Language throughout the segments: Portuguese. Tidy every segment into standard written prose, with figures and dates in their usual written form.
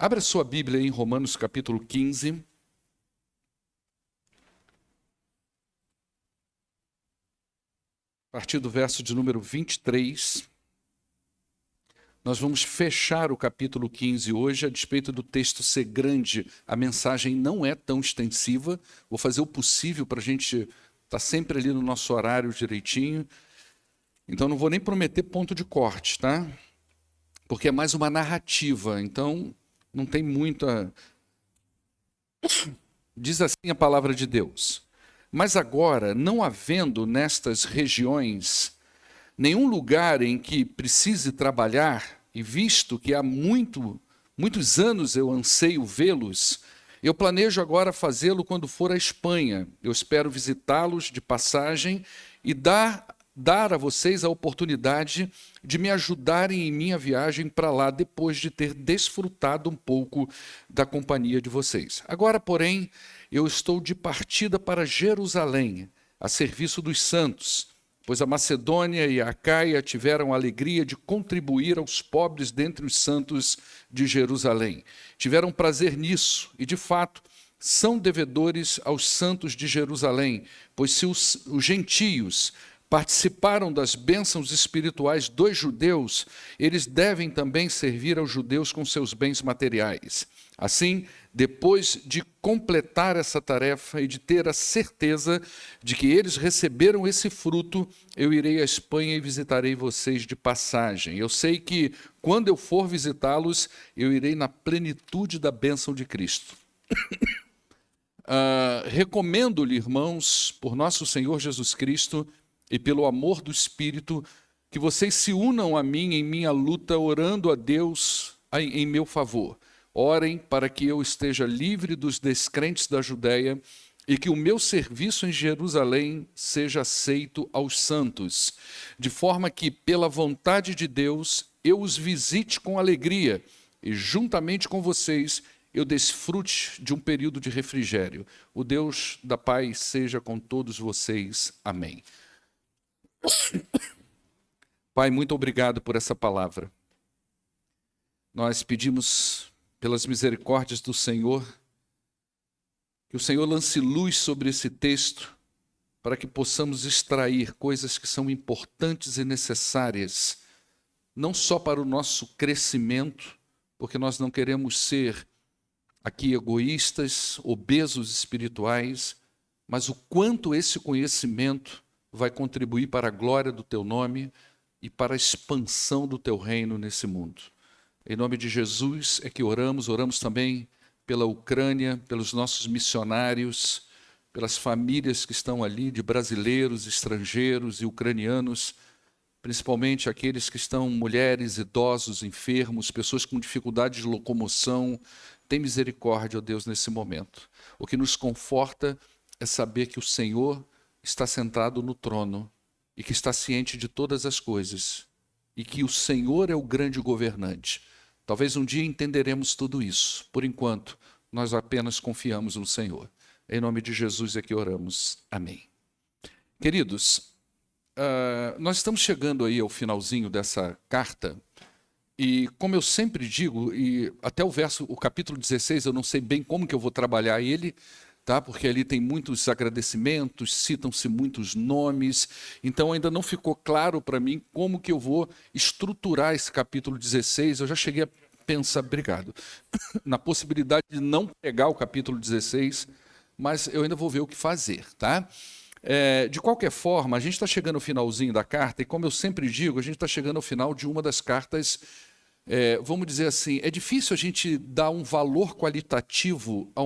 Abra sua Bíblia em Romanos capítulo 15. A partir do verso de número 23. Nós vamos fechar o capítulo 15 hoje, a despeito do texto ser grande, a mensagem não é tão extensiva. Vou fazer o possível para a gente estar sempre ali no nosso horário direitinho. Então não vou nem prometer ponto de corte, tá? Porque é mais uma narrativa, então não tem muita... Diz assim a palavra de Deus: mas agora, não havendo nestas regiões nenhum lugar em que precise trabalhar, e visto que há muitos anos eu anseio vê-los, eu planejo agora fazê-lo quando for à Espanha. Eu espero visitá-los de passagem e dar a vocês a oportunidade de me ajudarem em minha viagem para lá, depois de ter desfrutado um pouco da companhia de vocês. Agora, porém, eu estou de partida para Jerusalém, a serviço dos santos, pois a Macedônia e a Acaia tiveram a alegria de contribuir aos pobres dentre os santos de Jerusalém. Tiveram prazer nisso e, de fato, são devedores aos santos de Jerusalém, pois se os gentios participaram das bênçãos espirituais dos judeus, eles devem também servir aos judeus com seus bens materiais. Assim, depois de completar essa tarefa e de ter a certeza de que eles receberam esse fruto, eu irei à Espanha e visitarei vocês de passagem. Eu sei que, quando eu for visitá-los, eu irei na plenitude da bênção de Cristo. Recomendo-lhe, irmãos, por nosso Senhor Jesus Cristo e pelo amor do Espírito, que vocês se unam a mim em minha luta, orando a Deus em meu favor. Orem para que eu esteja livre dos descrentes da Judéia e que o meu serviço em Jerusalém seja aceito aos santos, de forma que, pela vontade de Deus, eu os visite com alegria e, juntamente com vocês, eu desfrute de um período de refrigério. O Deus da paz seja com todos vocês. Amém. Pai, muito obrigado por essa palavra. Nós pedimos, pelas misericórdias do Senhor, que o Senhor lance luz sobre esse texto, para que possamos extrair coisas que são importantes e necessárias, não só para o nosso crescimento, porque nós não queremos ser aqui egoístas, obesos espirituais, mas o quanto esse conhecimento vai contribuir para a glória do teu nome e para a expansão do teu reino nesse mundo. Em nome de Jesus é que oramos também pela Ucrânia, pelos nossos missionários, pelas famílias que estão ali, de brasileiros, estrangeiros e ucranianos, principalmente aqueles que estão mulheres, idosos, enfermos, pessoas com dificuldade de locomoção. Tem misericórdia, ó Deus, nesse momento. O que nos conforta é saber que o Senhor está sentado no trono e que está ciente de todas as coisas e que o Senhor é o grande governante. Talvez um dia entenderemos tudo isso. Por enquanto, nós apenas confiamos no Senhor. Em nome de Jesus é que oramos. Amém. Queridos, nós estamos chegando aí ao finalzinho dessa carta e, como eu sempre digo, e até o capítulo 16, eu não sei bem como que eu vou trabalhar ele, tá? Porque ali tem muitos agradecimentos, citam-se muitos nomes, então ainda não ficou claro para mim como que eu vou estruturar esse capítulo 16. Eu já cheguei a pensar, obrigado, na possibilidade de não pegar o capítulo 16, mas eu ainda vou ver o que fazer, tá? De qualquer forma, a gente está chegando ao finalzinho da carta, e como eu sempre digo, a gente está chegando ao final de uma das cartas, vamos dizer assim, é difícil a gente dar um valor qualitativo a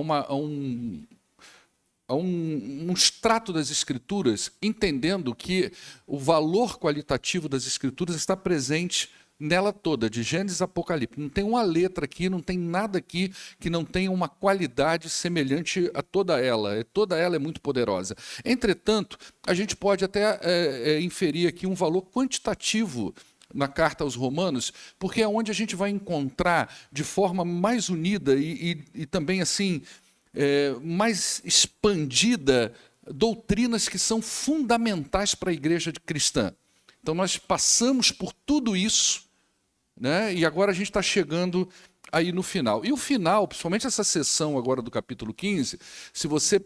um extrato das Escrituras, entendendo que o valor qualitativo das Escrituras está presente nela toda, de Gênesis a Apocalipse. Não tem uma letra aqui, não tem nada aqui que não tenha uma qualidade semelhante a toda ela. Toda ela é muito poderosa. Entretanto, a gente pode até inferir aqui um valor quantitativo na carta aos Romanos, porque é onde a gente vai encontrar de forma mais unida e também assim mais expandida doutrinas que são fundamentais para a igreja cristã. Então nós passamos por tudo isso, né? E agora a gente está chegando aí no final. E o final, principalmente essa sessão agora do capítulo 15, se você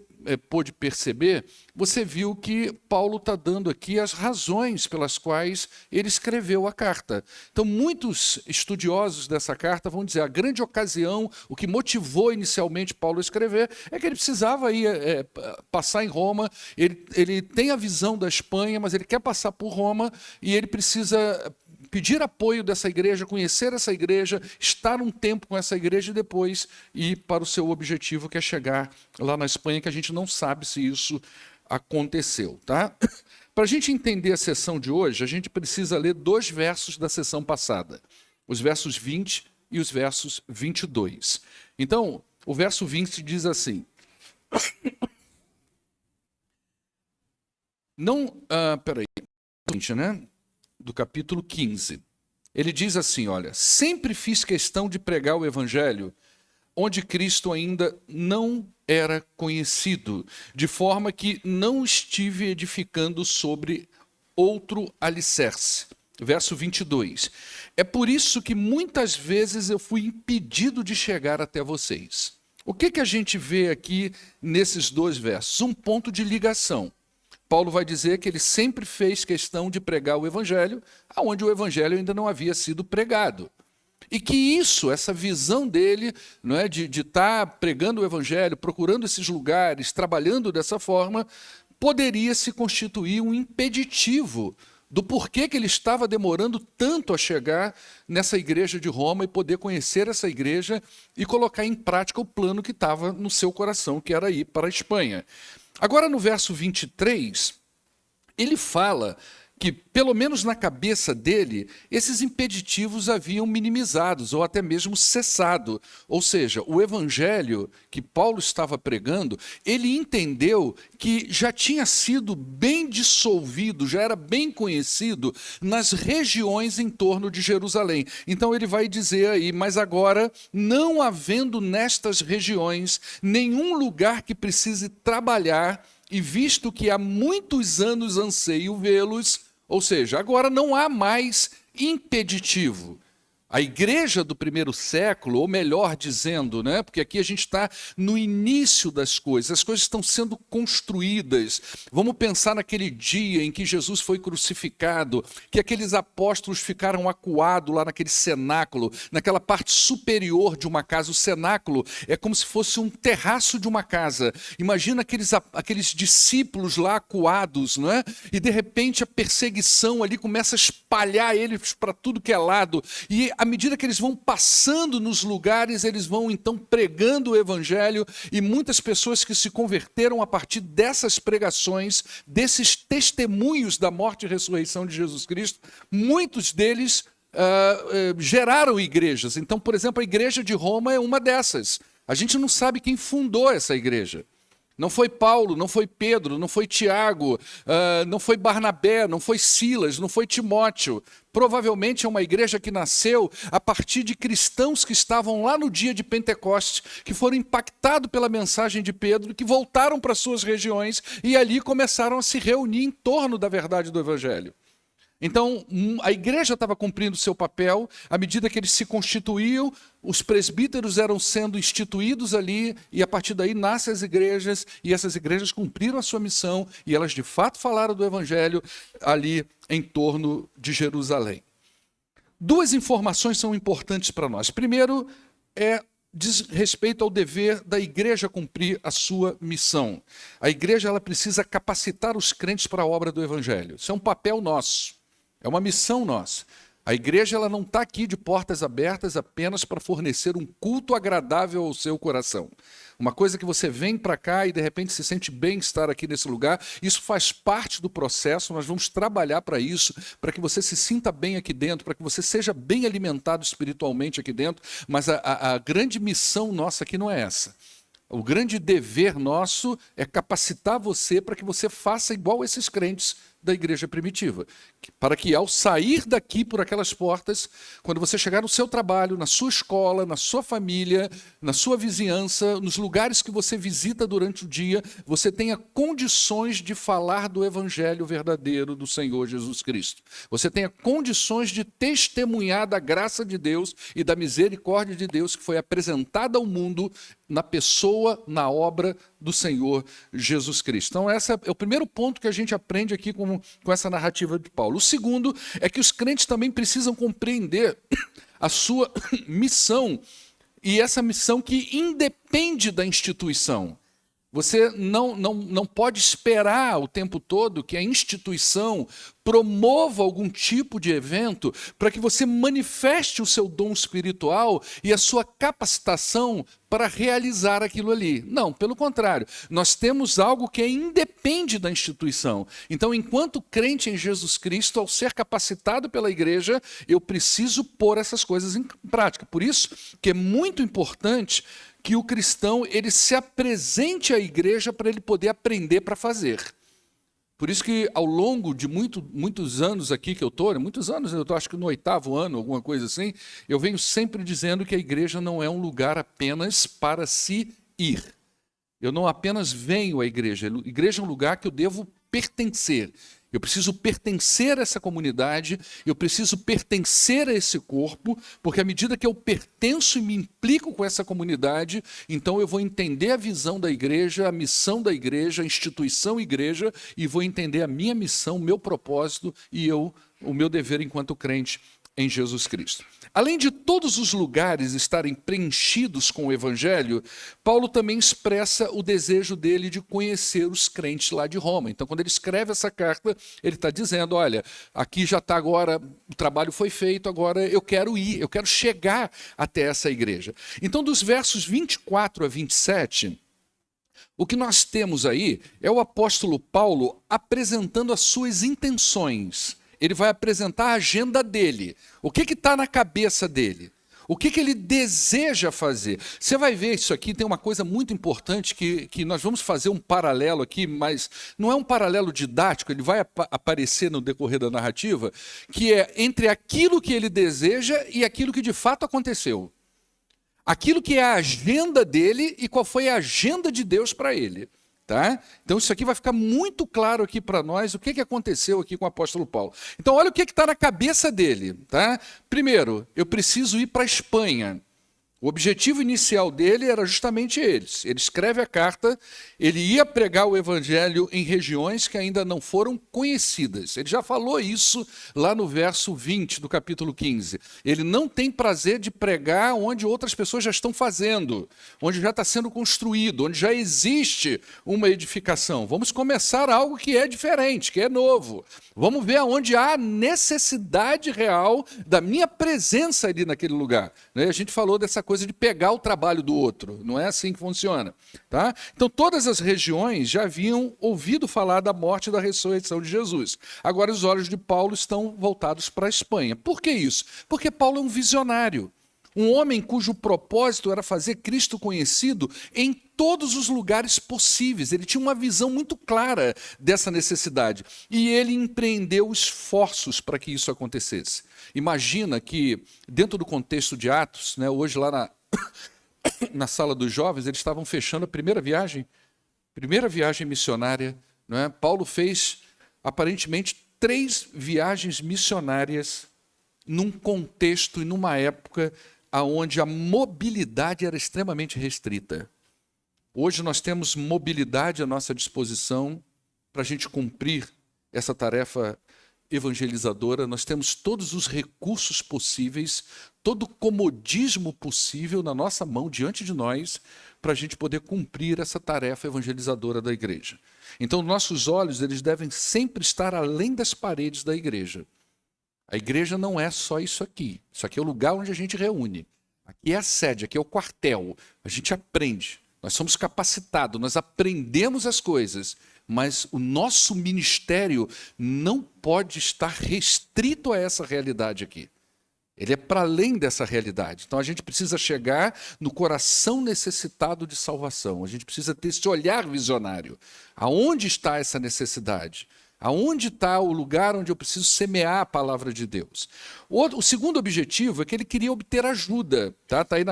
pôde perceber, você viu que Paulo está dando aqui as razões pelas quais ele escreveu a carta. Então, muitos estudiosos dessa carta vão dizer a grande ocasião, o que motivou inicialmente Paulo a escrever, é que ele precisava ir passar em Roma, ele tem a visão da Espanha, mas ele quer passar por Roma e ele precisa pedir apoio dessa igreja, conhecer essa igreja, estar um tempo com essa igreja e depois ir para o seu objetivo, que é chegar lá na Espanha, que a gente não sabe se isso aconteceu, tá? Para a gente entender a sessão de hoje, a gente precisa ler 2 versos da sessão passada, os versos 20 e os versos 22. Então, o verso 20 diz assim: do capítulo 15. Ele diz assim, olha, sempre fiz questão de pregar o evangelho onde Cristo ainda não era conhecido, de forma que não estive edificando sobre outro alicerce. Verso 22. É por isso que muitas vezes eu fui impedido de chegar até vocês. O que a gente vê aqui nesses 2 versos? Um ponto de ligação. Paulo vai dizer que ele sempre fez questão de pregar o evangelho, onde o evangelho ainda não havia sido pregado. E que isso, essa visão dele, não é, de estar pregando o evangelho, procurando esses lugares, trabalhando dessa forma, poderia se constituir um impeditivo do porquê que ele estava demorando tanto a chegar nessa igreja de Roma e poder conhecer essa igreja e colocar em prática o plano que estava no seu coração, que era ir para a Espanha. Agora, no verso 23, ele fala que, pelo menos na cabeça dele, esses impeditivos haviam minimizados ou até mesmo cessado. Ou seja, o evangelho que Paulo estava pregando, ele entendeu que já tinha sido bem dissolvido, já era bem conhecido nas regiões em torno de Jerusalém. Então ele vai dizer aí, mas agora, não havendo nestas regiões nenhum lugar que precise trabalhar, e visto que há muitos anos anseio vê-los, ou seja, agora não há mais impeditivo. A igreja do primeiro século, ou melhor dizendo, né, porque aqui a gente está no início das coisas, as coisas estão sendo construídas. Vamos pensar naquele dia em que Jesus foi crucificado, que aqueles apóstolos ficaram acuados lá naquele cenáculo, naquela parte superior de uma casa. O cenáculo é como se fosse um terraço de uma casa. Imagina aqueles discípulos lá acuados, não é? E de repente a perseguição ali começa a espalhar eles para tudo que é lado. E à medida que eles vão passando nos lugares, eles vão então pregando o evangelho, e muitas pessoas que se converteram a partir dessas pregações, desses testemunhos da morte e ressurreição de Jesus Cristo, muitos deles geraram igrejas. Então, por exemplo, a igreja de Roma é uma dessas. A gente não sabe quem fundou essa igreja. Não foi Paulo, não foi Pedro, não foi Tiago, não foi Barnabé, não foi Silas, não foi Timóteo. Provavelmente é uma igreja que nasceu a partir de cristãos que estavam lá no dia de Pentecostes, que foram impactados pela mensagem de Pedro, que voltaram para suas regiões e ali começaram a se reunir em torno da verdade do evangelho. Então, a igreja estava cumprindo seu papel, à medida que eles se constituíam, os presbíteros eram sendo instituídos ali, e a partir daí nascem as igrejas, e essas igrejas cumpriram a sua missão, e elas de fato falaram do evangelho ali em torno de Jerusalém. 2 informações são importantes para nós. Primeiro, diz respeito ao dever da igreja cumprir a sua missão. A igreja ela precisa capacitar os crentes para a obra do evangelho. Isso é um papel nosso. É uma missão nossa. A igreja ela não está aqui de portas abertas apenas para fornecer um culto agradável ao seu coração. Uma coisa que você vem para cá e de repente se sente bem estar aqui nesse lugar, isso faz parte do processo, nós vamos trabalhar para isso, para que você se sinta bem aqui dentro, para que você seja bem alimentado espiritualmente aqui dentro, mas a grande missão nossa aqui não é essa. O grande dever nosso é capacitar você para que você faça igual esses crentes da igreja primitiva. Para que ao sair daqui por aquelas portas, quando você chegar no seu trabalho, na sua escola, na sua família, na sua vizinhança, nos lugares que você visita durante o dia, você tenha condições de falar do evangelho verdadeiro do Senhor Jesus Cristo. Você tenha condições de testemunhar da graça de Deus e da misericórdia de Deus que foi apresentada ao mundo na pessoa, na obra do Senhor Jesus Cristo. Então, esse é o primeiro ponto que a gente aprende aqui com essa narrativa de Paulo. O segundo é que os crentes também precisam compreender a sua missão, e essa missão que independe da instituição. Você não pode esperar o tempo todo que a instituição promova algum tipo de evento para que você manifeste o seu dom espiritual e a sua capacitação para realizar aquilo ali. Não, pelo contrário. Nós temos algo que independe da instituição. Então, enquanto crente em Jesus Cristo, ao ser capacitado pela igreja, eu preciso pôr essas coisas em prática. Por isso que é muito importante que o cristão ele se apresente à igreja para ele poder aprender para fazer. Por isso que ao longo de muitos anos aqui que eu estou, muitos anos, eu estou acho que no 8º ano, alguma coisa assim, eu venho sempre dizendo que a igreja não é um lugar apenas para se ir. Eu não apenas venho à igreja, a igreja é um lugar que eu devo pertencer. Eu preciso pertencer a essa comunidade, eu preciso pertencer a esse corpo, porque à medida que eu pertenço e me implico com essa comunidade, então eu vou entender a visão da igreja, a missão da igreja, a instituição igreja, e vou entender a minha missão, o meu propósito e o meu dever enquanto crente em Jesus Cristo. Além de todos os lugares estarem preenchidos com o Evangelho, Paulo também expressa o desejo dele de conhecer os crentes lá de Roma. Então, quando ele escreve essa carta, ele está dizendo, olha, aqui já está agora, o trabalho foi feito, agora eu quero ir, eu quero chegar até essa igreja. Então, dos versos 24 a 27... o que nós temos aí é o apóstolo Paulo apresentando as suas intenções. Ele vai apresentar a agenda dele. O que está na cabeça dele? O que ele deseja fazer? Você vai ver isso aqui, tem uma coisa muito importante que nós vamos fazer um paralelo aqui, mas não é um paralelo didático, ele vai aparecer no decorrer da narrativa, que é entre aquilo que ele deseja e aquilo que de fato aconteceu. Aquilo que é a agenda dele e qual foi a agenda de Deus para ele. Tá? Então isso aqui vai ficar muito claro aqui para nós, o que aconteceu aqui com o apóstolo Paulo. Então olha o que está na cabeça dele. Tá? Primeiro, eu preciso ir para a Espanha. O objetivo inicial dele era justamente esse. Ele escreve a carta, ele ia pregar o evangelho em regiões que ainda não foram conhecidas. Ele já falou isso lá no verso 20 do capítulo 15. Ele não tem prazer de pregar onde outras pessoas já estão fazendo, onde já está sendo construído, onde já existe uma edificação. Vamos começar algo que é diferente, que é novo. Vamos ver aonde há necessidade real da minha presença ali naquele lugar. A gente falou dessa coisa de pegar o trabalho do outro. Não é assim que funciona. Tá? Então, todas as regiões já haviam ouvido falar da morte e da ressurreição de Jesus. Agora, os olhos de Paulo estão voltados para a Espanha. Por que isso? Porque Paulo é um visionário. Um homem cujo propósito era fazer Cristo conhecido em todos os lugares possíveis. Ele tinha uma visão muito clara dessa necessidade. E ele empreendeu esforços para que isso acontecesse. Imagina que, dentro do contexto de Atos, né, hoje lá na sala dos jovens, eles estavam fechando a primeira viagem missionária. Né? Paulo fez, aparentemente, 3 viagens missionárias num contexto e numa época onde a mobilidade era extremamente restrita. Hoje nós temos mobilidade à nossa disposição para a gente cumprir essa tarefa evangelizadora. Nós temos todos os recursos possíveis, todo o comodismo possível na nossa mão, diante de nós, para a gente poder cumprir essa tarefa evangelizadora da igreja. Então, nossos olhos eles devem sempre estar além das paredes da igreja. A igreja não é só isso aqui. Isso aqui é o lugar onde a gente reúne. Aqui é a sede, aqui é o quartel. A gente aprende. Nós somos capacitados, nós aprendemos as coisas. Mas o nosso ministério não pode estar restrito a essa realidade aqui. Ele é para além dessa realidade. Então a gente precisa chegar no coração necessitado de salvação. A gente precisa ter esse olhar visionário. Aonde está essa necessidade? Aonde está o lugar onde eu preciso semear a palavra de Deus? O segundo objetivo é que ele queria obter ajuda. Está aí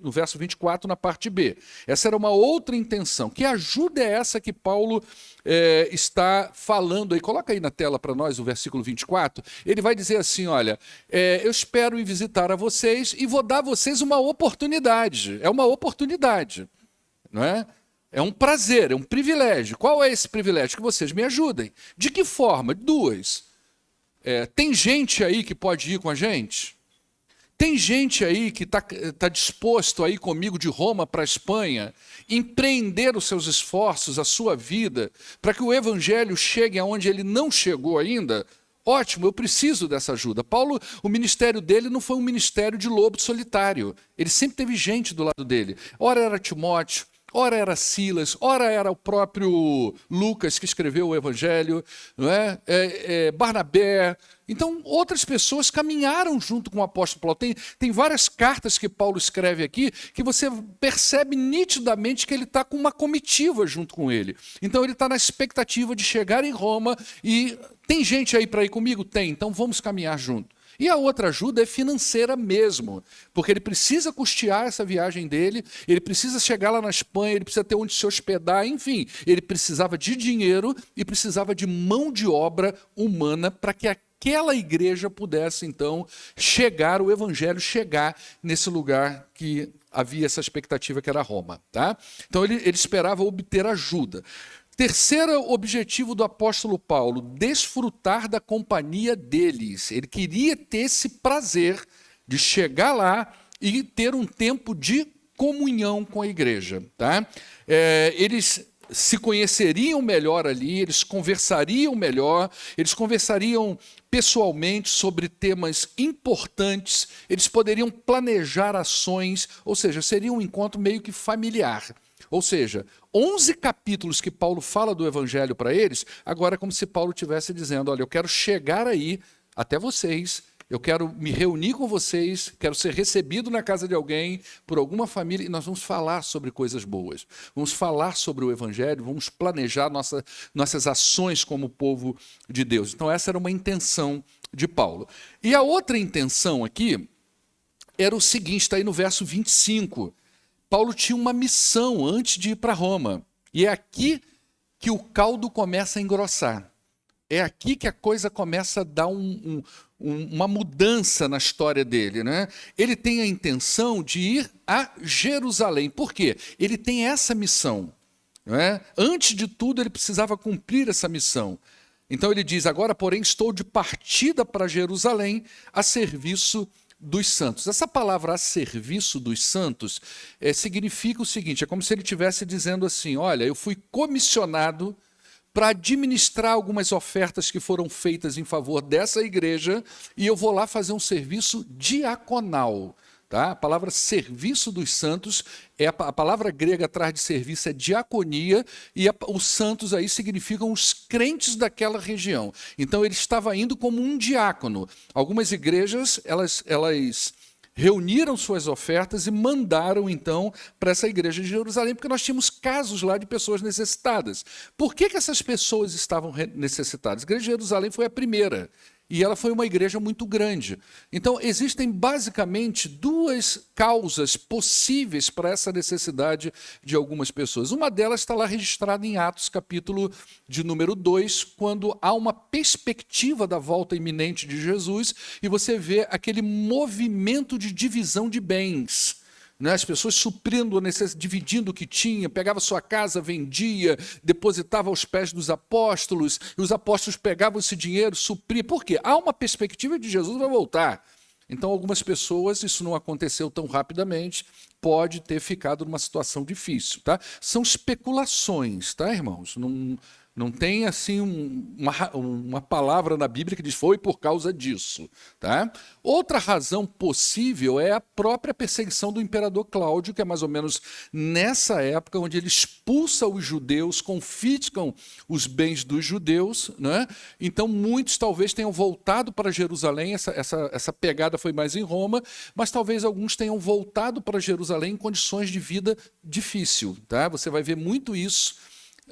no verso 24, na parte B. Essa era uma outra intenção. Que ajuda é essa que Paulo está falando aí? Coloca aí na tela para nós o versículo 24. Ele vai dizer assim, olha, eu espero ir visitar a vocês e vou dar a vocês uma oportunidade. É uma oportunidade, não é? É um prazer, é um privilégio. Qual é esse privilégio? Que vocês me ajudem. De que forma? Duas. Tem gente aí que pode ir com a gente? Tem gente aí que tá disposto a ir comigo de Roma para a Espanha, empreender os seus esforços, a sua vida, para que o evangelho chegue aonde ele não chegou ainda? Ótimo, eu preciso dessa ajuda. Paulo, o ministério dele não foi um ministério de lobo solitário. Ele sempre teve gente do lado dele. Ora era Timóteo, ora era Silas, ora era o próprio Lucas que escreveu o Evangelho, não é? Barnabé. Então, outras pessoas caminharam junto com o apóstolo Paulo. Tem várias cartas que Paulo escreve aqui que você percebe nitidamente que ele está com uma comitiva junto com ele. Então, ele está na expectativa de chegar em Roma e tem gente aí para ir comigo? Tem, então vamos caminhar junto. E a outra ajuda é financeira mesmo, porque ele precisa custear essa viagem dele, ele precisa chegar lá na Espanha, ele precisa ter onde se hospedar, enfim, ele precisava de dinheiro e precisava de mão de obra humana para que aquela igreja pudesse, então, chegar, o evangelho chegar nesse lugar que havia essa expectativa que era Roma. Tá? Então ele esperava obter ajuda. Terceiro objetivo do apóstolo Paulo, desfrutar da companhia deles. Ele queria ter esse prazer de chegar lá e ter um tempo de comunhão com a igreja. Tá? Eles se conheceriam melhor ali, eles conversariam melhor, eles conversariam pessoalmente sobre temas importantes, eles poderiam planejar ações, ou seja, seria um encontro meio que familiar. Ou seja, 11 capítulos que Paulo fala do evangelho para eles, agora é como se Paulo estivesse dizendo, olha, eu quero chegar aí até vocês, eu quero me reunir com vocês, quero ser recebido na casa de alguém, por alguma família, e nós vamos falar sobre coisas boas. Vamos falar sobre o evangelho, vamos planejar nossas ações como povo de Deus. Então essa era uma intenção de Paulo. E a outra intenção aqui era o seguinte, está aí no verso 25. Paulo tinha uma missão antes de ir para Roma. E é aqui que o caldo começa a engrossar. É aqui que a coisa começa a dar uma mudança na história dele. Né? Ele tem a intenção de ir a Jerusalém. Por quê? Ele tem essa missão. Não é? Antes de tudo, ele precisava cumprir essa missão. Então ele diz, agora, porém, estou de partida para Jerusalém a serviço dos santos. Essa palavra a serviço dos santos significa o seguinte, é como se ele estivesse dizendo assim, olha, eu fui comissionado para administrar algumas ofertas que foram feitas em favor dessa igreja e eu vou lá fazer um serviço diaconal. Tá? A palavra serviço dos santos, a palavra grega atrás de serviço é diaconia, e os santos aí significam os crentes daquela região. Então ele estava indo como um diácono. Algumas igrejas, elas reuniram suas ofertas e mandaram então para essa igreja de Jerusalém, porque nós tínhamos casos lá de pessoas necessitadas. Por que essas pessoas estavam necessitadas? A igreja de Jerusalém foi a primeira. E ela foi uma igreja muito grande. Então, existem basicamente duas causas possíveis para essa necessidade de algumas pessoas. Uma delas está lá registrada em Atos, capítulo de número 2, quando há uma perspectiva da volta iminente de Jesus e você vê aquele movimento de divisão de bens. Né? As pessoas suprindo, dividindo o que tinha, pegava sua casa, vendia, depositava aos pés dos apóstolos, e os apóstolos pegavam esse dinheiro, supriam. Por quê? Há uma perspectiva de Jesus vai voltar. Então, algumas pessoas, isso não aconteceu tão rapidamente, pode ter ficado numa situação difícil. Tá? São especulações, tá, irmãos? Não tem assim uma palavra na Bíblia que diz foi por causa disso. Tá? Outra razão possível é a própria perseguição do imperador Cláudio, que é mais ou menos nessa época onde ele expulsa os judeus, confiscam os bens dos judeus. Né? Então muitos talvez tenham voltado para Jerusalém, essa pegada foi mais em Roma, mas talvez alguns tenham voltado para Jerusalém em condições de vida difícil. Tá? Você vai ver muito isso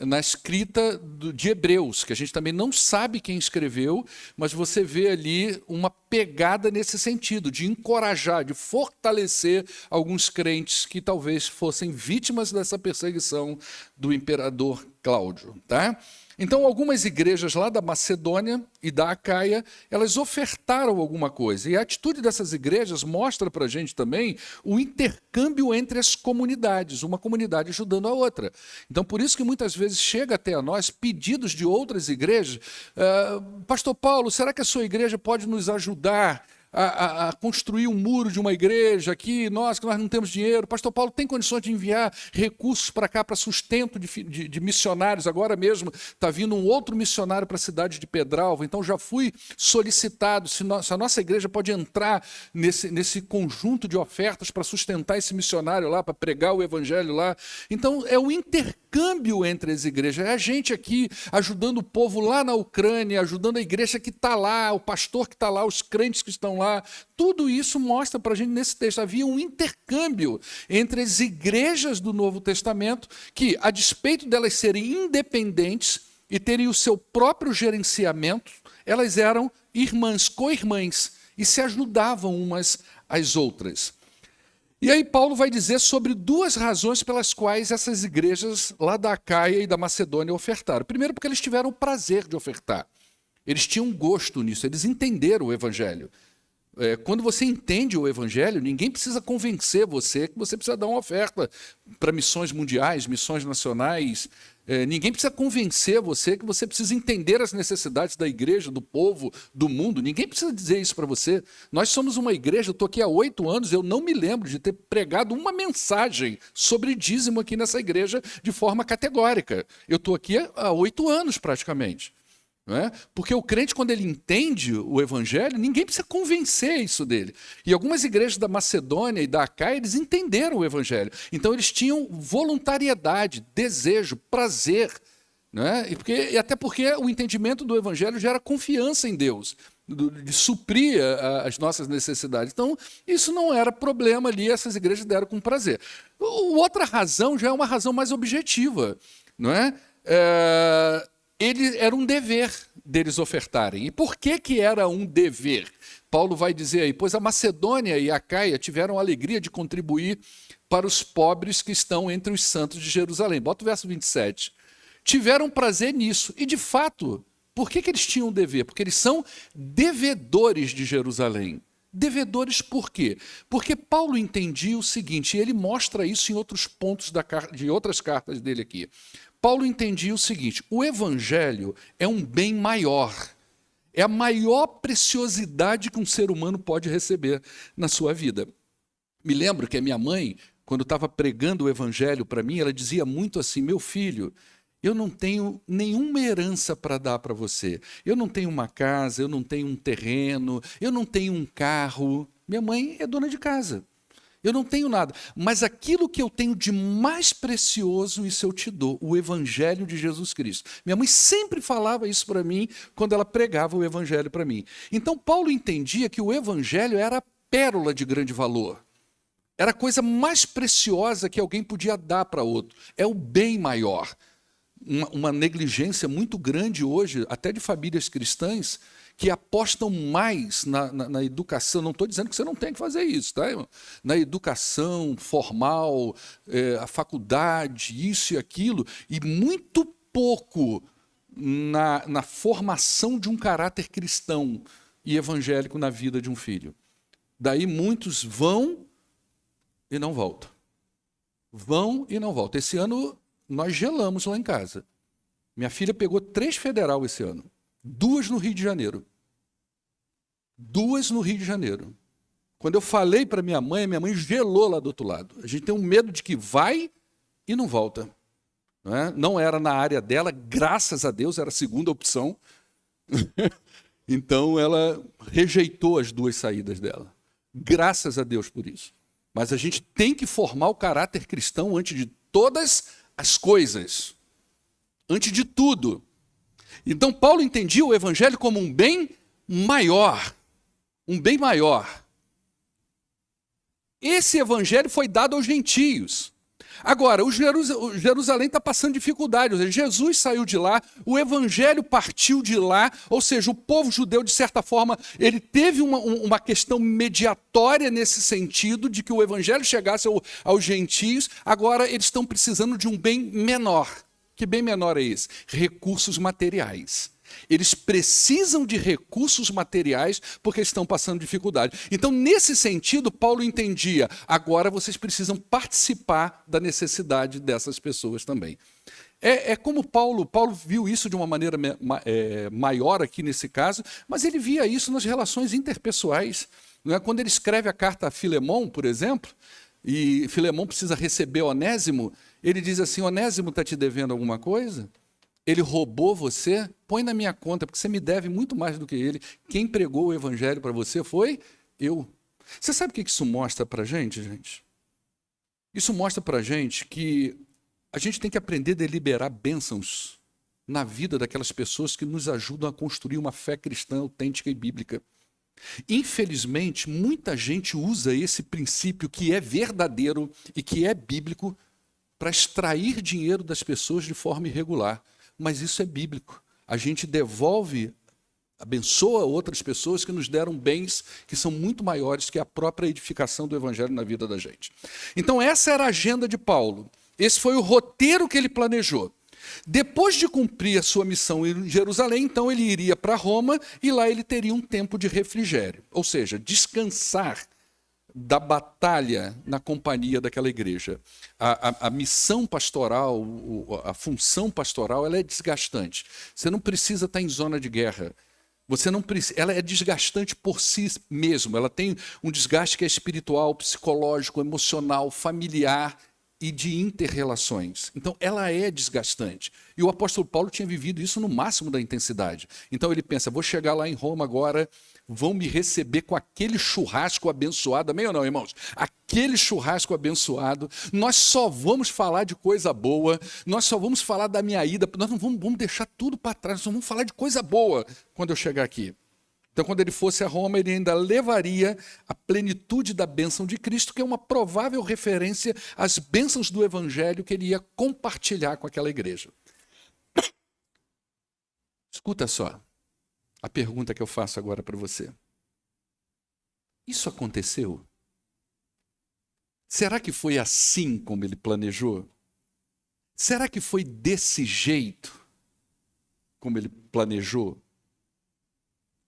na escrita de Hebreus, que a gente também não sabe quem escreveu, mas você vê ali uma pegada nesse sentido, de encorajar, de fortalecer alguns crentes que talvez fossem vítimas dessa perseguição do imperador Cláudio, tá? Então, algumas igrejas lá da Macedônia e da Acaia, elas ofertaram alguma coisa. E a atitude dessas igrejas mostra para a gente também o intercâmbio entre as comunidades, uma comunidade ajudando a outra. Então, por isso que muitas vezes chega até a nós pedidos de outras igrejas. Pastor Paulo, será que a sua igreja pode nos ajudar a construir um muro de uma igreja aqui, nós não temos dinheiro? Pastor Paulo, tem condições de enviar recursos para cá, para sustento de missionários? Agora mesmo está vindo um outro missionário para a cidade de Pedralva, então já fui solicitado se a nossa igreja pode entrar nesse conjunto de ofertas para sustentar esse missionário lá, para pregar o evangelho lá. Então é o intercâmbio entre as igrejas, é a gente aqui ajudando o povo lá na Ucrânia, ajudando a igreja que está lá, o pastor que está lá, os crentes que estão lá. Tudo isso mostra para a gente nesse texto. Havia um intercâmbio entre as igrejas do Novo Testamento que, a despeito delas serem independentes e terem o seu próprio gerenciamento, elas eram irmãs, co-irmãs, e se ajudavam umas às outras. E aí Paulo vai dizer sobre duas razões pelas quais essas igrejas lá da Acaia e da Macedônia ofertaram. Primeiro, porque eles tiveram o prazer de ofertar. Eles tinham gosto nisso, eles entenderam o evangelho. Quando você entende o evangelho, ninguém precisa convencer você que você precisa dar uma oferta para missões mundiais, missões nacionais. Ninguém precisa convencer você que você precisa entender as necessidades da igreja, do povo, do mundo. Ninguém precisa dizer isso para você. Nós somos uma igreja, eu estou aqui há 8 anos, eu não me lembro de ter pregado uma mensagem sobre dízimo aqui nessa igreja de forma categórica. Eu estou aqui há 8 anos praticamente. Não é? Porque o crente, quando ele entende o evangelho, ninguém precisa convencer isso dele. E algumas igrejas da Macedônia e da Acaia, eles entenderam o evangelho. Então eles tinham voluntariedade, desejo, prazer. Não é? E até porque o entendimento do evangelho gera confiança em Deus, de suprir as nossas necessidades. Então isso não era problema ali, essas igrejas deram com prazer. Outra razão já é uma razão mais objetiva. Não é? Era um dever deles ofertarem. E por que era um dever? Paulo vai dizer aí, pois a Macedônia e a Acaia tiveram a alegria de contribuir para os pobres que estão entre os santos de Jerusalém. Bota o verso 27. Tiveram prazer nisso. E, de fato, por que eles tinham dever? Porque eles são devedores de Jerusalém. Devedores por quê? Porque Paulo entendia o seguinte, e ele mostra isso em outros pontos de outras cartas dele aqui. Paulo entendia o seguinte, o evangelho é um bem maior, é a maior preciosidade que um ser humano pode receber na sua vida. Me lembro que a minha mãe, quando estava pregando o evangelho para mim, ela dizia muito assim, meu filho, eu não tenho nenhuma herança para dar para você. Eu não tenho uma casa, eu não tenho um terreno, eu não tenho um carro. Minha mãe é dona de casa. Eu não tenho nada, mas aquilo que eu tenho de mais precioso, isso eu te dou, o Evangelho de Jesus Cristo. Minha mãe sempre falava isso para mim, quando ela pregava o Evangelho para mim. Então, Paulo entendia que o Evangelho era a pérola de grande valor. Era a coisa mais preciosa que alguém podia dar para outro. É o bem maior. Uma negligência muito grande hoje, até de famílias cristãs, que apostam mais na educação. Não estou dizendo que você não tem que fazer isso, tá, irmão? Na educação formal, a faculdade, isso e aquilo, e muito pouco na formação de um caráter cristão e evangélico na vida de um filho. Daí muitos vão e não voltam. Vão e não voltam. Esse ano nós gelamos lá em casa. Minha filha pegou 3 federal esse ano. 2 no Rio de Janeiro. 2 no Rio de Janeiro. Quando eu falei para minha mãe gelou lá do outro lado. A gente tem um medo de que vai e não volta. Não é? Não era na área dela, graças a Deus, era a segunda opção. Então ela rejeitou as 2 saídas dela. Graças a Deus por isso. Mas a gente tem que formar o caráter cristão antes de todas as coisas. Antes de tudo. Então, Paulo entendia o evangelho como um bem maior. Um bem maior. Esse evangelho foi dado aos gentios. Agora, o Jerusalém está passando dificuldade, ou seja, Jesus saiu de lá, o evangelho partiu de lá, ou seja, o povo judeu, de certa forma, ele teve uma questão mediatória nesse sentido, de que o evangelho chegasse aos gentios. Agora eles estão precisando de um bem menor. Que bem menor é esse? Recursos materiais. Eles precisam de recursos materiais porque estão passando dificuldade. Então, nesse sentido, Paulo entendia, agora vocês precisam participar da necessidade dessas pessoas também. É como Paulo viu isso de uma maneira maior aqui nesse caso, mas ele via isso nas relações interpessoais. Não é? Quando ele escreve a carta a Filemão, por exemplo, e Filemão precisa receber Onésimo, ele diz assim, Onésimo está te devendo alguma coisa? Ele roubou você? Põe na minha conta, porque você me deve muito mais do que ele. Quem pregou o evangelho para você foi eu. Você sabe o que isso mostra para a gente, gente? Isso mostra para a gente que a gente tem que aprender a deliberar bênçãos na vida daquelas pessoas que nos ajudam a construir uma fé cristã autêntica e bíblica. Infelizmente, muita gente usa esse princípio que é verdadeiro e que é bíblico para extrair dinheiro das pessoas de forma irregular. Mas isso é bíblico. A gente devolve, abençoa outras pessoas que nos deram bens que são muito maiores que a própria edificação do evangelho na vida da gente. Então essa era a agenda de Paulo. Esse foi o roteiro que ele planejou. Depois de cumprir a sua missão em Jerusalém, então ele iria para Roma e lá ele teria um tempo de refrigério. Ou seja, descansar da batalha na companhia daquela igreja. A missão pastoral, a função pastoral, ela é desgastante. Você não precisa estar em zona de guerra. Você não precisa, ela é desgastante por si mesma. Ela tem um desgaste que é espiritual, psicológico, emocional, familiar e de interrelações. Então, ela é desgastante. E o apóstolo Paulo tinha vivido isso no máximo da intensidade. Então, ele pensa, vou chegar lá em Roma agora, vão me receber com aquele churrasco abençoado. Amém ou não, irmãos? Aquele churrasco abençoado. Nós só vamos falar de coisa boa, nós só vamos falar da minha ida, nós não vamos deixar tudo para trás, nós só vamos falar de coisa boa quando eu chegar aqui. Então, quando ele fosse a Roma, ele ainda levaria a plenitude da bênção de Cristo, que é uma provável referência às bênçãos do Evangelho que ele ia compartilhar com aquela igreja. Escuta só a pergunta que eu faço agora para você. Isso aconteceu? Será que foi assim como ele planejou? Será que foi desse jeito como ele planejou?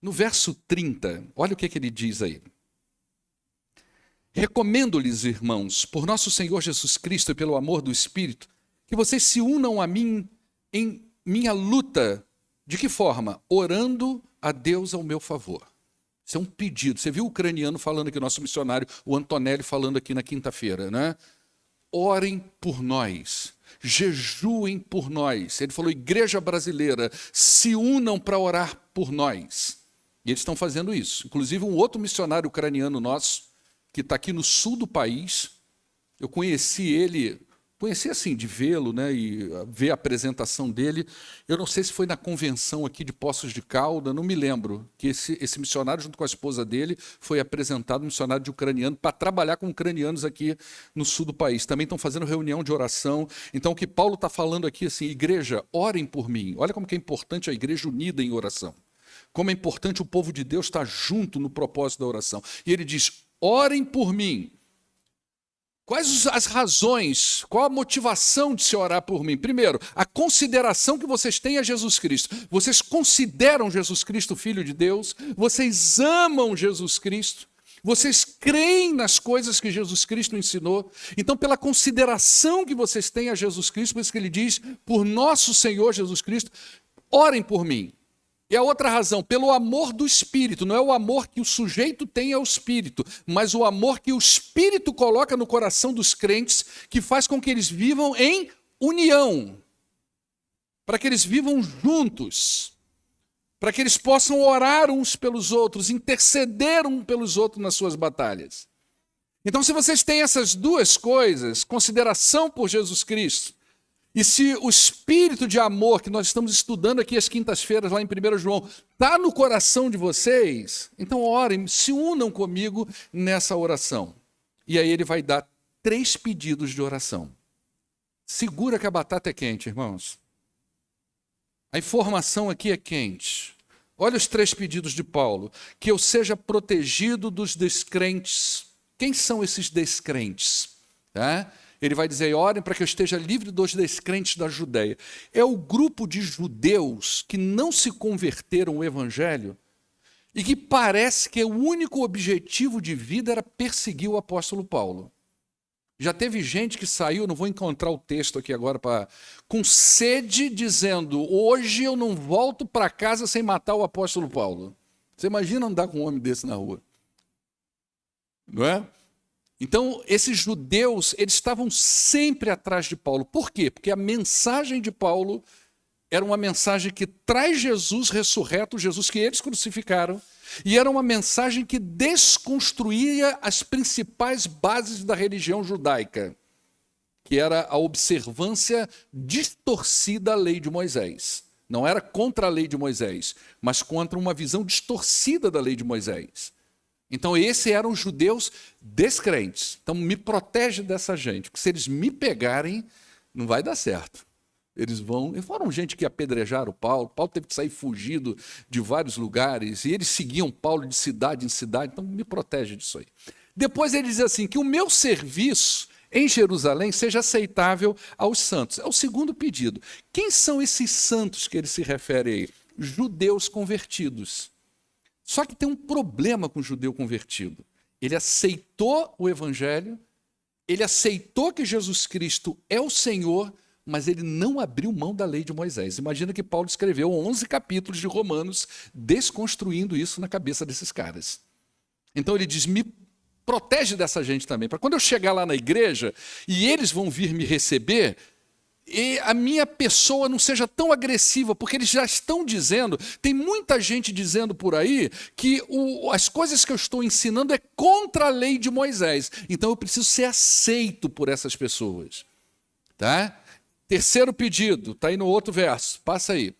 No verso 30, olha o que ele diz aí. Recomendo-lhes, irmãos, por nosso Senhor Jesus Cristo e pelo amor do Espírito, que vocês se unam a mim em minha luta. De que forma? Orando a Deus ao meu favor. Isso é um pedido. Você viu o ucraniano falando aqui, nosso missionário, o Antonelli, falando aqui na quinta-feira, né? Orem por nós. Jejuem por nós. Ele falou, igreja brasileira, se unam para orar por nós. E eles estão fazendo isso. Inclusive, um outro missionário ucraniano nosso, que está aqui no sul do país, eu conheci ele, conheci assim, de vê-lo, né, e ver a apresentação dele. Eu não sei se foi na convenção aqui de Poços de Calda, não me lembro, que esse missionário, junto com a esposa dele, foi apresentado, um missionário de ucraniano, para trabalhar com ucranianos aqui no sul do país. Também estão fazendo reunião de oração. Então, o que Paulo está falando aqui, assim, igreja, orem por mim. Olha como que é importante a igreja unida em oração. Como é importante o povo de Deus estar junto no propósito da oração. E ele diz, orem por mim. Quais as razões, qual a motivação de se orar por mim? Primeiro, a consideração que vocês têm a Jesus Cristo. Vocês consideram Jesus Cristo Filho de Deus? Vocês amam Jesus Cristo? Vocês creem nas coisas que Jesus Cristo ensinou? Então, pela consideração que vocês têm a Jesus Cristo, por isso que ele diz, por nosso Senhor Jesus Cristo, orem por mim. E a outra razão, pelo amor do Espírito, não é o amor que o sujeito tem ao Espírito, mas o amor que o Espírito coloca no coração dos crentes, que faz com que eles vivam em união, para que eles vivam juntos, para que eles possam orar uns pelos outros, interceder uns pelos outros nas suas batalhas. Então, se vocês têm essas duas coisas, consideração por Jesus Cristo, e se o espírito de amor que nós estamos estudando aqui às quintas-feiras, lá em 1 João, está no coração de vocês, então orem, se unam comigo nessa oração. E aí ele vai dar 3 pedidos de oração. Segura que a batata é quente, irmãos. A informação aqui é quente. Olha os 3 pedidos de Paulo. Que eu seja protegido dos descrentes. Quem são esses descrentes? Tá? Ele vai dizer, orem para que eu esteja livre dos descrentes da Judeia. É o grupo de judeus que não se converteram ao evangelho e que parece que o único objetivo de vida era perseguir o apóstolo Paulo. Já teve gente que saiu, não vou encontrar o texto aqui agora, com sede, dizendo, hoje eu não volto para casa sem matar o apóstolo Paulo. Você imagina andar com um homem desse na rua? Não é? Então, esses judeus, eles estavam sempre atrás de Paulo. Por quê? Porque a mensagem de Paulo era uma mensagem que traz Jesus ressurreto, Jesus que eles crucificaram, e era uma mensagem que desconstruía as principais bases da religião judaica, que era a observância distorcida à lei de Moisés. Não era contra a lei de Moisés, mas contra uma visão distorcida da lei de Moisés. Então, esses eram os judeus descrentes. Então, me protege dessa gente, porque se eles me pegarem, não vai dar certo. Eles foram gente que apedrejaram Paulo. Paulo teve que sair fugido de vários lugares, e eles seguiam Paulo de cidade em cidade. Então, me protege disso aí. Depois ele diz assim, que o meu serviço em Jerusalém seja aceitável aos santos. É o segundo pedido. Quem são esses santos que ele se refere aí? Judeus convertidos. Só que tem um problema com o judeu convertido. Ele aceitou o evangelho, ele aceitou que Jesus Cristo é o Senhor, mas ele não abriu mão da lei de Moisés. Imagina que Paulo escreveu 11 capítulos de Romanos desconstruindo isso na cabeça desses caras. Então ele diz, me protege dessa gente também, para quando eu chegar lá na igreja e eles vão vir me receber, e a minha pessoa não seja tão agressiva, porque eles já estão dizendo, tem muita gente dizendo por aí que as coisas que eu estou ensinando é contra a lei de Moisés. Então eu preciso ser aceito por essas pessoas. Tá? Terceiro pedido, está aí no outro verso, passa aí.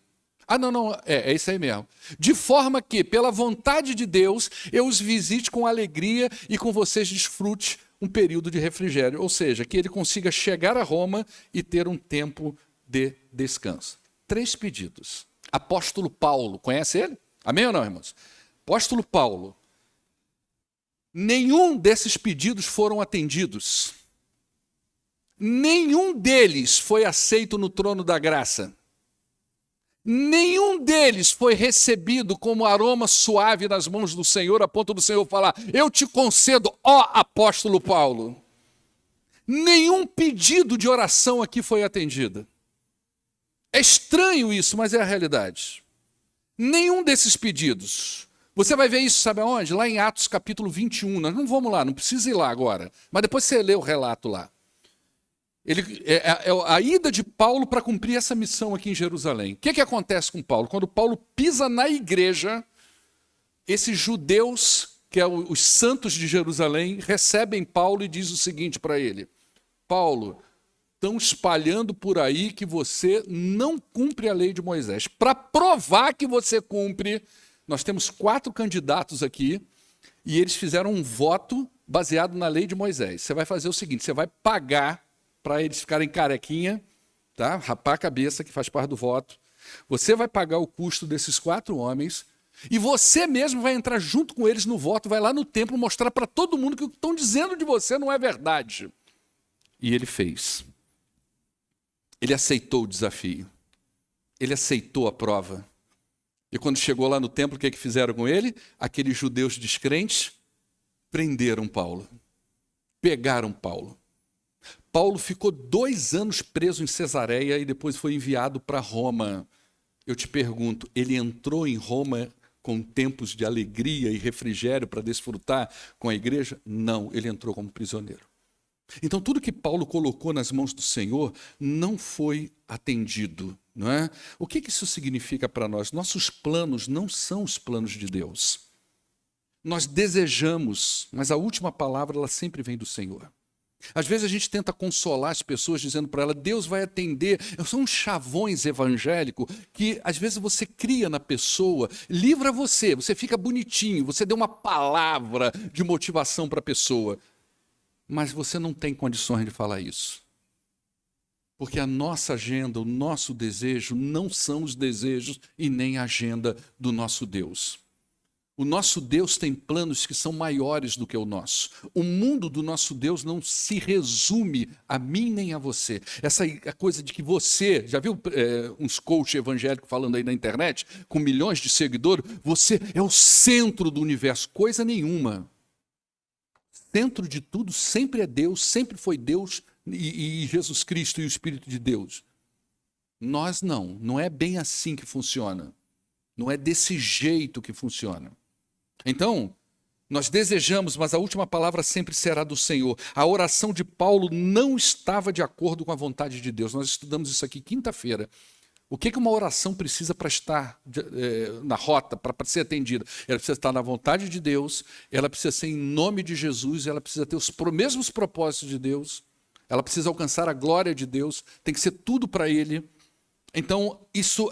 É isso aí mesmo. De forma que, pela vontade de Deus, eu os visite com alegria e com vocês desfrute um período de refrigério. Ou seja, que ele consiga chegar a Roma e ter um tempo de descanso. 3 pedidos. Apóstolo Paulo, conhece ele? Amém ou não, irmãos? Apóstolo Paulo. Nenhum desses pedidos foram atendidos. Nenhum deles foi aceito no trono da graça. Nenhum deles foi recebido como aroma suave nas mãos do Senhor, a ponto do Senhor falar, eu te concedo, ó apóstolo Paulo. Nenhum pedido de oração aqui foi atendido. É estranho isso, mas é a realidade. Nenhum desses pedidos. Você vai ver isso, sabe aonde? Lá em Atos capítulo 21. Nós não vamos lá, não precisa ir lá agora. Mas depois você lê o relato lá. A ida de Paulo para cumprir essa missão aqui em Jerusalém. O que acontece com Paulo? Quando Paulo pisa na igreja, esses judeus, que são os santos de Jerusalém, recebem Paulo e diz o seguinte para ele, Paulo, estão espalhando por aí que você não cumpre a lei de Moisés. Para provar que você cumpre, nós temos 4 candidatos aqui, e eles fizeram um voto baseado na lei de Moisés. Você vai fazer o seguinte, você vai pagar para eles ficarem carequinha, tá? Rapar a cabeça, que faz parte do voto. Você vai pagar o custo desses 4 homens e você mesmo vai entrar junto com eles no voto, vai lá no templo mostrar para todo mundo que o que estão dizendo de você não é verdade. E ele fez. Ele aceitou o desafio. Ele aceitou a prova. E quando chegou lá no templo, o que fizeram com ele? Aqueles judeus descrentes prenderam Paulo. Pegaram Paulo. Paulo ficou 2 anos preso em Cesareia e depois foi enviado para Roma. Eu te pergunto, ele entrou em Roma com tempos de alegria e refrigério para desfrutar com a igreja? Não, ele entrou como prisioneiro. Então tudo que Paulo colocou nas mãos do Senhor não foi atendido. Não é? O que isso significa para nós? Nossos planos não são os planos de Deus. Nós desejamos, mas a última palavra ela sempre vem do Senhor. Às vezes a gente tenta consolar as pessoas dizendo para ela, Deus vai atender. São uns chavões evangélicos que às vezes você cria na pessoa, livra você fica bonitinho, você deu uma palavra de motivação para a pessoa, mas você não tem condições de falar isso. Porque a nossa agenda, o nosso desejo, não são os desejos e nem a agenda do nosso Deus. O nosso Deus tem planos que são maiores do que o nosso. O mundo do nosso Deus não se resume a mim nem a você. Essa coisa de que você, já viu uns coach evangélicos falando aí na internet, com milhões de seguidores, você é o centro do universo. Coisa nenhuma. Centro de tudo sempre é Deus, sempre foi Deus e Jesus Cristo e o Espírito de Deus. Nós não é bem assim que funciona. Não é desse jeito que funciona. Então, nós desejamos, mas a última palavra sempre será do Senhor. A oração de Paulo não estava de acordo com a vontade de Deus. Nós estudamos isso aqui quinta-feira. O que uma oração precisa para estar na rota, para ser atendida? Ela precisa estar na vontade de Deus, ela precisa ser em nome de Jesus, ela precisa ter os mesmos propósitos de Deus, ela precisa alcançar a glória de Deus, tem que ser tudo para Ele. Então,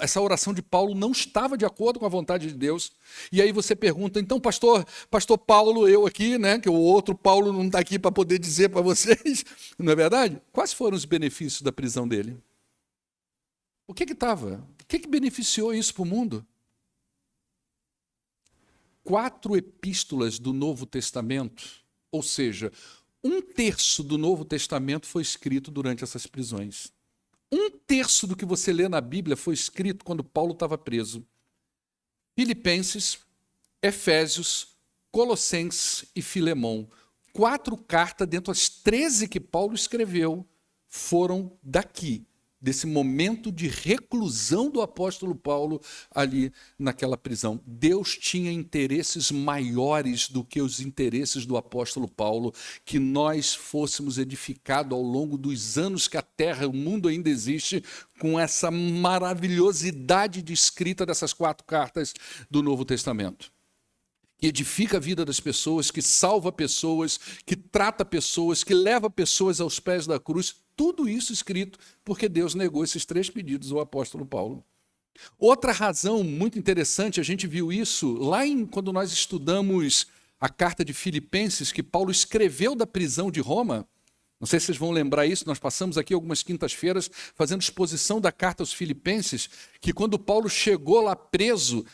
essa oração de Paulo não estava de acordo com a vontade de Deus. E aí você pergunta, então, pastor Paulo, eu aqui, né, que o outro Paulo não está aqui para poder dizer para vocês, não é verdade? Quais foram os benefícios da prisão dele? O que estava? O que beneficiou isso para o mundo? 4 epístolas do Novo Testamento, ou seja, 1/3 do Novo Testamento foi escrito durante essas prisões. 1/3 do que você lê na Bíblia foi escrito quando Paulo estava preso. Filipenses, Efésios, Colossenses e Filemão. 4 cartas dentro das 13 que Paulo escreveu foram daqui, desse momento de reclusão do apóstolo Paulo ali naquela prisão. Deus tinha interesses maiores do que os interesses do apóstolo Paulo, que nós fôssemos edificados ao longo dos anos que a terra, o mundo ainda existe, com essa maravilhosidade de escrita dessas 4 cartas do Novo Testamento. Que edifica a vida das pessoas, que salva pessoas, que trata pessoas, que leva pessoas aos pés da cruz. Tudo isso escrito porque Deus negou esses 3 pedidos ao apóstolo Paulo. Outra razão muito interessante, a gente viu isso lá quando nós estudamos a carta de Filipenses, que Paulo escreveu da prisão de Roma. Não sei se vocês vão lembrar isso, nós passamos aqui algumas quintas-feiras fazendo exposição da carta aos Filipenses, que quando Paulo chegou lá preso,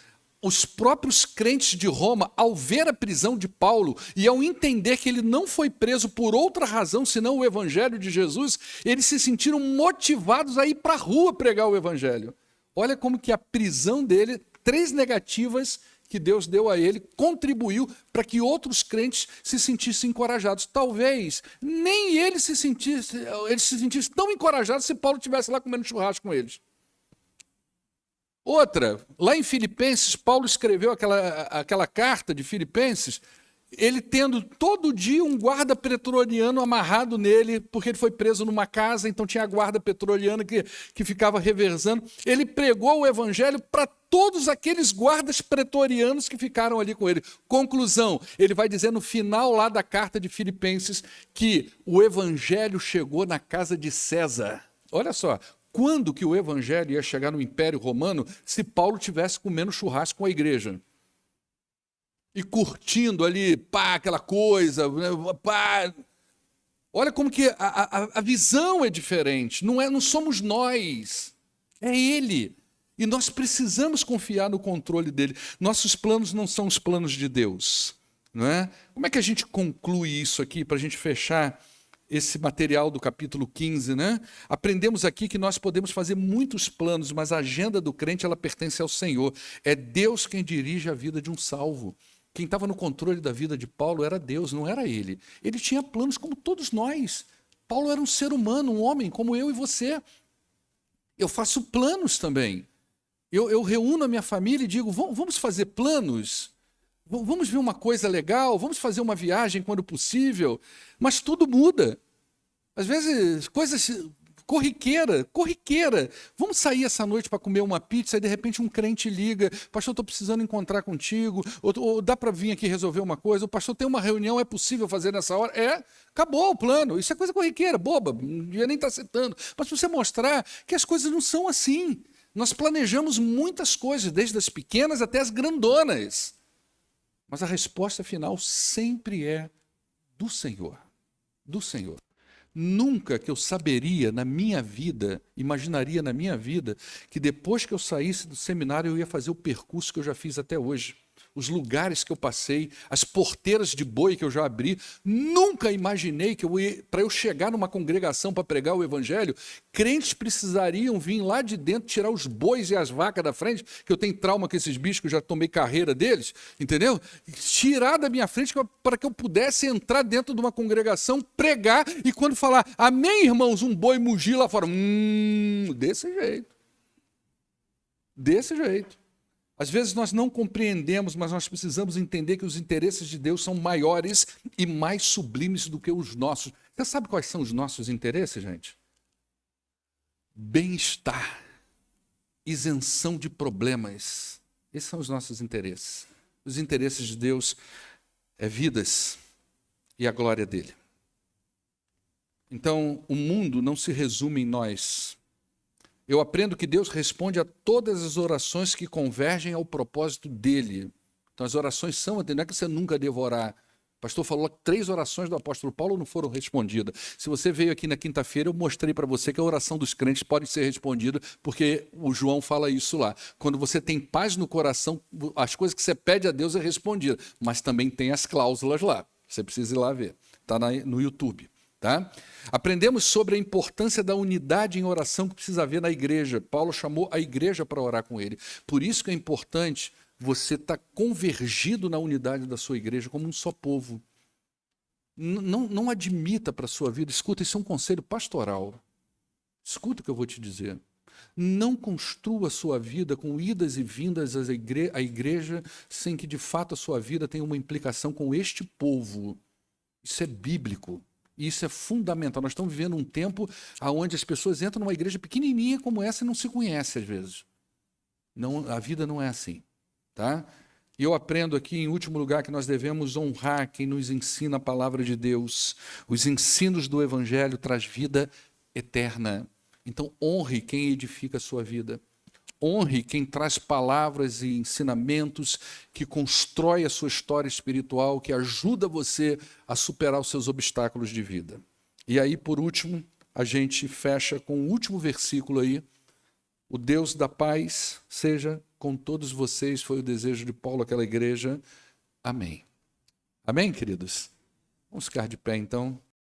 os próprios crentes de Roma, ao ver a prisão de Paulo e ao entender que ele não foi preso por outra razão senão o evangelho de Jesus, eles se sentiram motivados a ir para a rua pregar o evangelho. Olha como que a prisão dele, 3 negativas que Deus deu a ele, contribuiu para que outros crentes se sentissem encorajados. Talvez nem eles se sentissem tão encorajados se Paulo estivesse lá comendo churrasco com eles. Outra, lá em Filipenses, Paulo escreveu aquela carta de Filipenses, ele tendo todo dia um guarda pretoriano amarrado nele, porque ele foi preso numa casa, então tinha a guarda pretoriana que ficava reversando. Ele pregou o evangelho para todos aqueles guardas pretorianos que ficaram ali com ele. Conclusão, ele vai dizer no final lá da carta de Filipenses que o evangelho chegou na casa de César. Olha só. Quando que o evangelho ia chegar no Império Romano se Paulo estivesse comendo churrasco com a igreja? E curtindo ali, aquela coisa, Olha como que a visão é diferente. Não somos nós, é Ele. E nós precisamos confiar no controle dele. Nossos planos não são os planos de Deus. Não é? Como é que a gente conclui isso aqui para a gente fechar esse material do capítulo 15, né? Aprendemos aqui que nós podemos fazer muitos planos, mas a agenda do crente, ela pertence ao Senhor. É Deus quem dirige a vida de um salvo. Quem estava no controle da vida de Paulo era Deus, não era ele. Ele tinha planos como todos nós. Paulo era um ser humano, um homem como eu e você. Eu faço planos também. Eu reúno a minha família e digo, vamos fazer planos? Vamos ver uma coisa legal, vamos fazer uma viagem quando possível, mas tudo muda. Às vezes, coisas corriqueira. Vamos sair essa noite para comer uma pizza e de repente um crente liga, pastor, estou precisando encontrar contigo, ou dá para vir aqui resolver uma coisa, o pastor tem uma reunião, é possível fazer nessa hora? Acabou o plano, isso é coisa corriqueira, boba, não devia nem estar citando. Mas para você mostrar que as coisas não são assim. Nós planejamos muitas coisas, desde as pequenas até as grandonas. Mas a resposta final sempre é do Senhor. Do Senhor. Nunca que eu saberia na minha vida, imaginaria na minha vida, que depois que eu saísse do seminário eu ia fazer o percurso que eu já fiz até hoje. Os lugares que eu passei, as porteiras de boi que eu já abri. Nunca imaginei que para eu chegar numa congregação para pregar o evangelho, crentes precisariam vir lá de dentro, tirar os bois e as vacas da frente, que eu tenho trauma com esses bichos, que eu já tomei carreira deles, entendeu? Tirar da minha frente para que eu pudesse entrar dentro de uma congregação, pregar, e quando falar, amém, irmãos, um boi mugir lá fora. Desse jeito. Desse jeito. Às vezes nós não compreendemos, mas nós precisamos entender que os interesses de Deus são maiores e mais sublimes do que os nossos. Você sabe quais são os nossos interesses, gente? Bem-estar, isenção de problemas. Esses são os nossos interesses. Os interesses de Deus é vidas e a glória dele. Então, o mundo não se resume em nós. Eu aprendo que Deus responde a todas as orações que convergem ao propósito dele. Então as orações são, não é que você nunca deva orar. O pastor falou que 3 orações do apóstolo Paulo não foram respondidas. Se você veio aqui na quinta-feira, eu mostrei para você que a oração dos crentes pode ser respondida, porque o João fala isso lá. Quando você tem paz no coração, as coisas que você pede a Deus é respondida. Mas também tem as cláusulas lá. Você precisa ir lá ver. Está no YouTube. Tá? Aprendemos sobre a importância da unidade em oração que precisa haver na igreja. Paulo chamou a igreja para orar com ele. Por isso que é importante você estar convergido na unidade da sua igreja como um só povo. Não admita para a sua vida, escuta, isso é um conselho pastoral. Escuta o que eu vou te dizer. Não construa a sua vida com idas e vindas à igreja sem que de fato a sua vida tenha uma implicação com este povo. Isso é bíblico. Isso é fundamental. Nós estamos vivendo um tempo onde as pessoas entram numa igreja pequenininha como essa e não se conhecem às vezes. Não, a vida não é assim. Tá? E eu aprendo aqui, em último lugar, que nós devemos honrar quem nos ensina a palavra de Deus. Os ensinos do Evangelho traz vida eterna. Então, honre quem edifica a sua vida. Honre quem traz palavras e ensinamentos, que constrói a sua história espiritual, que ajuda você a superar os seus obstáculos de vida. E aí, por último, a gente fecha com o último versículo aí. O Deus da paz seja com todos vocês, foi o desejo de Paulo àquela igreja. Amém. Amém, queridos? Vamos ficar de pé, então.